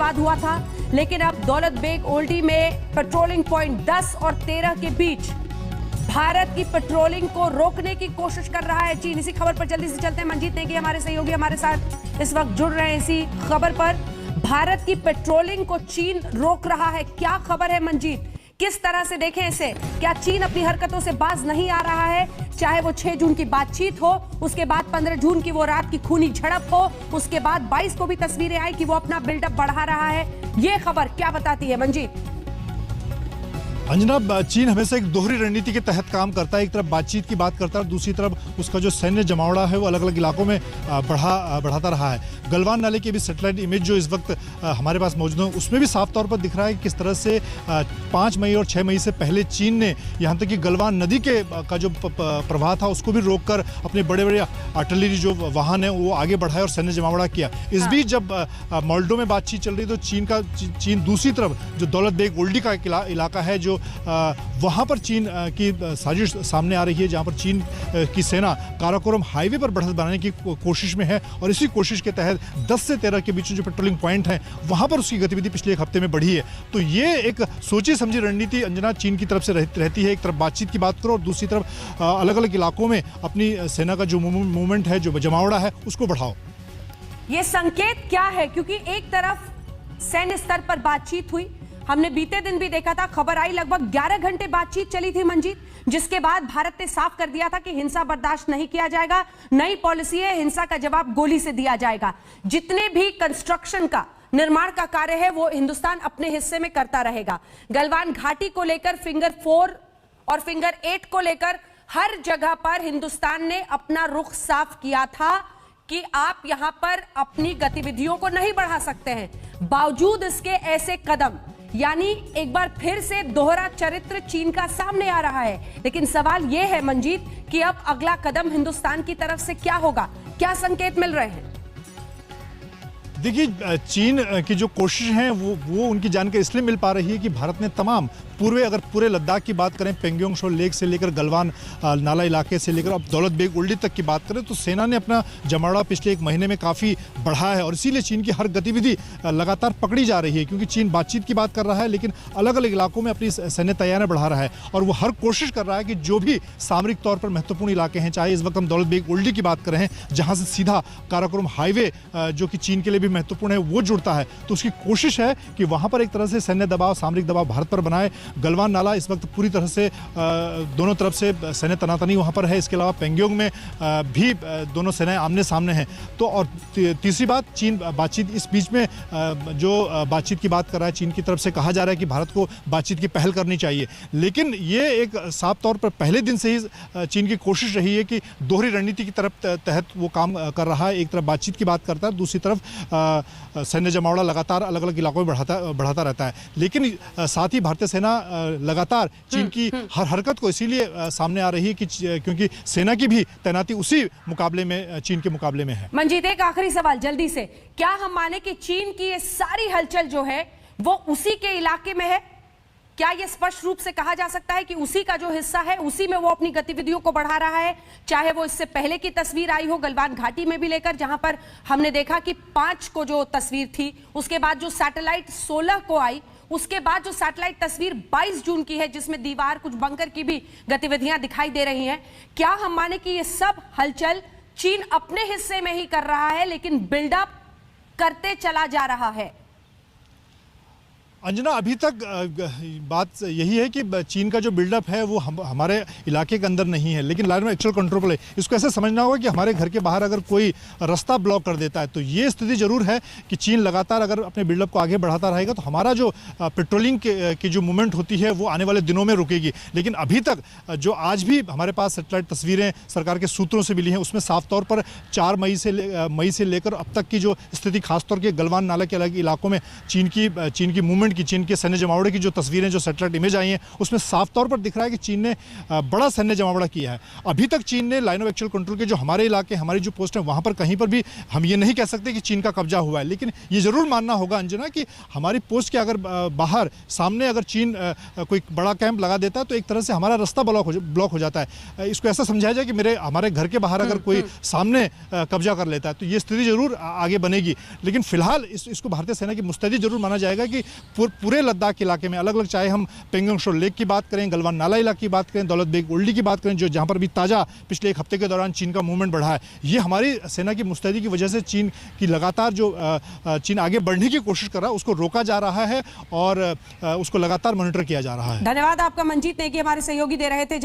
विवाद हुआ था, लेकिन अब दौलत बेग ओल्डी में पेट्रोलिंग पॉइंट 10 और 13 के बीच भारत की पेट्रोलिंग को रोकने की कोशिश कर रहा है चीन। इसी खबर पर जल्दी से चलते हैं। मंजीत नेगी हमारे सहयोगी हमारे साथ इस वक्त जुड़ रहे हैं इसी खबर पर। भारत की पेट्रोलिंग को चीन रोक रहा है, क्या खबर है मंजीत? किस तरह से देखें इसे? क्या चीन अपनी हरकतों से बाज नहीं आ रहा है? चाहे वो 6 जून की बातचीत हो, उसके बाद 15 जून की वो रात की खूनी झड़प हो, उसके बाद 22 को भी तस्वीरें आई कि वो अपना बिल्डअप बढ़ा रहा है। ये खबर क्या बताती है मंजीत? अंजना, चीन हमेशा एक दोहरी रणनीति के तहत काम करता है। एक तरफ बातचीत की बात करता है और दूसरी तरफ उसका जो सैन्य जमावड़ा है वो अलग अलग इलाकों में बढ़ाता रहा है। गलवान नाले की भी सैटेलाइट इमेज जो इस वक्त हमारे पास मौजूद है उसमें भी साफ तौर पर दिख रहा है कि किस तरह से 5 मई और 6 मई से पहले चीन ने यहाँ तक कि गलवान नदी का जो प्रवाह था उसको भी रोककर अपने बड़े बड़े आर्टिलरी जो वाहन है वो आगे बढ़ाए और सैन्य जमावड़ा किया। इस बीच जब मोल्डो में बातचीत चल रही तो चीन दूसरी तरफ जो दौलत बेग ओल्डी का इलाका है जो वहां पर चीन की साजिश सामने आ रही है, जहां पर चीन की सेना काराकोरम हाईवे पर बढ़त बनाने की कोशिश में है और इसी कोशिश के तहत 10 से 13 के बीच जो पेट्रोलिंग पॉइंट हैं वहां पर उसकी गतिविधि पिछले एक हफ्ते में बढ़ी है। तो ये एक सोची समझी रणनीति अंजना चीन की तरफ से रहती है। एक तरफ बातचीत की बात करो और दूसरी तरफ अलग अलग इलाकों में अपनी सेना का जो मूवमेंट है, जो जमावड़ा है, उसको बढ़ाओ। ये संकेत क्या है? क्योंकि एक तरफ सैन्य स्तर पर बातचीत हुई, हमने बीते दिन भी देखा था, खबर आई लगभग 11 घंटे बातचीत चली थी मंजीत, जिसके बाद भारत ने साफ कर दिया था कि हिंसा बर्दाश्त नहीं किया जाएगा, नई पॉलिसी है, हिंसा का जवाब गोली से दिया जाएगा। जितने भी कंस्ट्रक्शन का निर्माण का कार्य है वो हिंदुस्तान अपने हिस्से में करता रहेगा। गलवान घाटी को लेकर फिंगर 4 और फिंगर 8 को लेकर हर जगह पर हिंदुस्तान ने अपना रुख साफ किया था कि आप यहां पर अपनी गतिविधियों को नहीं बढ़ा सकते हैं। बावजूद इसके ऐसे कदम, यानी एक बार फिर से दोहरा चरित्र चीन का सामने आ रहा है। लेकिन सवाल यह है मंजीत कि अब अगला कदम हिंदुस्तान की तरफ से क्या होगा? क्या संकेत मिल रहे हैं? देखिए, चीन की जो कोशिश है वो उनकी जानकारी इसलिए मिल पा रही है कि भारत ने तमाम पूरे लद्दाख की बात करें, पेंगोंग त्सो लेक से लेकर गलवान नाला इलाके से लेकर अब दौलत बेग ओल्डी तक की बात करें तो सेना ने अपना जमावड़ा पिछले एक महीने में काफ़ी बढ़ाया है और इसीलिए चीन की हर गतिविधि लगातार पकड़ी जा रही है। क्योंकि चीन बातचीत की बात कर रहा है लेकिन अलग अलग इलाकों में अपनी सैन्य तैयारियां बढ़ा रहा है और वो हर कोशिश कर रहा है कि जो भी सामरिक तौर पर महत्वपूर्ण इलाके हैं, चाहे इस वक्त हम दौलत बेग ओल्डी की बात करें जहाँ से सीधा काराकोरम हाईवे जो कि चीन के लिए भी महत्वपूर्ण है वो जुड़ता है, तो उसकी कोशिश है कि वहाँ पर एक तरह से सैन्य दबाव, सामरिक दबाव भारत पर बनाए। गलवान नाला इस वक्त पूरी तरह से दोनों तरफ से सैन्य तनातनी वहाँ पर है। इसके अलावा पेंगोंग में भी दोनों सेनाएं आमने सामने हैं। तो और तीसरी बात, चीन बातचीत, इस बीच में जो बातचीत की बात कर रहा है चीन की तरफ से कहा जा रहा है कि भारत को बातचीत की पहल करनी चाहिए, लेकिन ये एक साफ तौर पर पहले दिन से ही चीन की कोशिश रही है कि दोहरी रणनीति की तरफ तहत वो काम कर रहा है। एक तरफ बातचीत की बात करता है, दूसरी तरफ सैन्य जमावड़ा लगातार अलग अलग इलाकों में बढ़ाता रहता है। लेकिन साथ ही भारतीय सेना लगातार चीन की हर हरकत को इसीलिए सामने आ रही है कि क्योंकि सेना की भी तैनाती उसी मुकाबले में, चीन के मुकाबले में है। मंजीत, एक आखिरी सवाल जल्दी से, क्या हम माने कि चीन की ये सारी हलचल जो है वो उसी के इलाके में है? क्या यह स्पष्ट रूप से कहा जा सकता है कि उसी का जो हिस्सा है उसी में वो अपनी गतिविधियों को बढ़ा रहा है? चाहे वो इससे पहले की तस्वीर आई हो गलवान घाटी में भी लेकर, जहां पर हमने देखा कि 5 को जो तस्वीर थी, उसके बाद जो सैटेलाइट 16 को आई, उसके बाद जो सैटेलाइट तस्वीर 22 जून की है जिसमें दीवार, कुछ बंकर की भी गतिविधियां दिखाई दे रही हैं। क्या हम माने कि ये सब हलचल चीन अपने हिस्से में ही कर रहा है लेकिन बिल्डअप करते चला जा रहा है? अंजना, अभी तक बात यही है कि चीन का जो बिल्डअप है वो हमारे इलाके के अंदर नहीं है, लेकिन लाइन में एक्चुअल कंट्रोल पर है। इसको ऐसे समझना होगा कि हमारे घर के बाहर अगर कोई रास्ता ब्लॉक कर देता है तो ये स्थिति जरूर है कि चीन लगातार अगर अपने बिल्डअप को आगे बढ़ाता रहेगा तो हमारा जो पेट्रोलिंग की जो मूवमेंट होती है वो आने वाले दिनों में रुकेगी। लेकिन अभी तक जो आज भी हमारे पास सैटेलाइट तस्वीरें सरकार के सूत्रों से मिली हैं उसमें साफ तौर पर 4 मई से लेकर अब तक की जो स्थिति, खासतौर के गलवान नाला के अलग इलाकों में चीन की मूवमेंट मूवमेंट की, चीन के सैन्य जमावड़े की जो तस्वीरें, जो सैटेलाइट इमेज आई हैं, उसमें साफ तौर पर दिख रहा है कि चीन ने बड़ा सैन्य जमावड़ा किया है। अभी तक चीन ने लाइन ऑफ एक्चुअल कंट्रोल के जो हमारे इलाके, हमारी जो पोस्ट है, वहाँ पर कहीं पर भी हम ये नहीं कह सकते कि चीन का कब्जा हुआ है। लेकिन ये ज़रूर मानना होगा अंजना कि हमारी पोस्ट के अगर बाहर सामने अगर चीन कोई बड़ा कैंप लगा देता है तो एक तरह से हमारा रास्ता ब्लॉक हो जाता है। इसको ऐसा समझाया जाए कि हमारे घर के बाहर अगर कोई सामने कब्जा कर लेता है तो ये स्थिति जरूर आगे बनेगी। लेकिन फिलहाल इसको भारतीय सेना की मुस्तैदी जरूर माना जाएगा कि पूरे लद्दाख के इलाके में अलग अलग, चाहे हम पेंगोंग शो लेक की बात करें, गलवान नाला इलाके की बात करें, दौलत बेग ओल्डी की बात करें, जो जहां पर भी ताज़ा पिछले एक हफ्ते के दौरान चीन का मूवमेंट बढ़ा है, ये हमारी सेना की मुस्तैदी की वजह से चीन की लगातार जो चीन आगे बढ़ने की कोशिश कर रहा है उसको रोका जा रहा है और उसको लगातार मॉनिटर किया जा रहा है। धन्यवाद आपका मंजीत नेगी, हमारे सहयोगी दे रहे थे।